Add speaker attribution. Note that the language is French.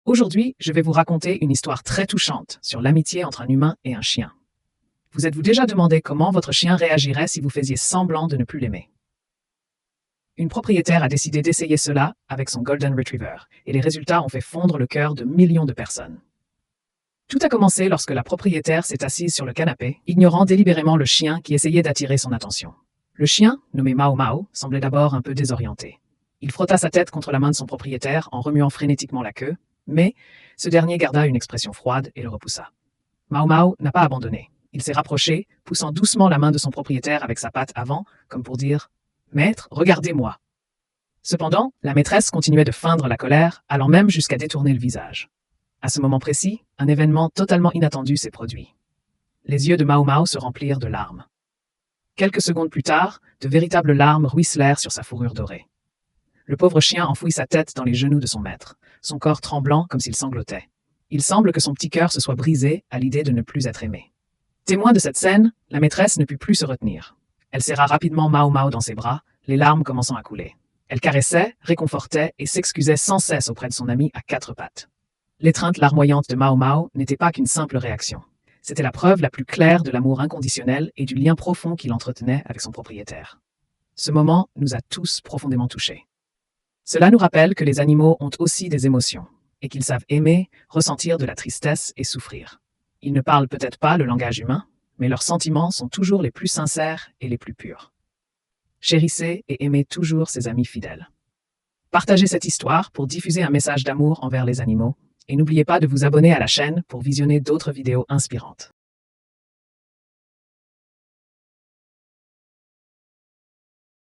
Speaker 1: Aujourd'hui, je vais vous raconter une histoire très touchante sur l'amitié entre un humain et un chien. Vous êtes-vous déjà demandé comment votre chien réagirait si vous faisiez semblant de ne plus l'aimer? Une propriétaire a décidé d'essayer cela avec son Golden Retriever, et les résultats ont fait fondre le cœur de millions de personnes. Tout a commencé lorsque la propriétaire s'est assise sur le canapé, ignorant délibérément le chien qui essayait d'attirer son attention. Le chien, nommé Mao Mao, semblait d'abord un peu désorienté. Il frotta sa tête contre la main de son propriétaire en remuant frénétiquement la queue, mais ce dernier garda une expression froide et le repoussa. Mao Mao n'a pas abandonné. Il s'est rapproché, poussant doucement la main de son propriétaire avec sa patte avant, comme pour dire « Maître, regardez-moi ». Cependant, la maîtresse continuait de feindre la colère, allant même jusqu'à détourner le visage. À ce moment précis, un événement totalement inattendu s'est produit. Les yeux de Mao Mao se remplirent de larmes. Quelques secondes plus tard, de véritables larmes ruisselèrent sur sa fourrure dorée. Le pauvre chien enfouit sa tête dans les genoux de son maître, son corps tremblant comme s'il sanglotait. Il semble que son petit cœur se soit brisé à l'idée de ne plus être aimé. Témoin de cette scène, la maîtresse ne put plus se retenir. Elle serra rapidement Mao Mao dans ses bras, les larmes commençant à couler. Elle caressait, réconfortait et s'excusait sans cesse auprès de son ami à quatre pattes. L'étreinte larmoyante de Mao Mao n'était pas qu'une simple réaction. C'était la preuve la plus claire de l'amour inconditionnel et du lien profond qu'il entretenait avec son propriétaire. Ce moment nous a tous profondément touchés. Cela nous rappelle que les animaux ont aussi des émotions et qu'ils savent aimer, ressentir de la tristesse et souffrir. Ils ne parlent peut-être pas le langage humain, mais leurs sentiments sont toujours les plus sincères et les plus purs. Chérissez et aimez toujours ces amis fidèles. Partagez cette histoire pour diffuser un message d'amour envers les animaux et n'oubliez pas de vous abonner à la chaîne pour visionner d'autres vidéos inspirantes.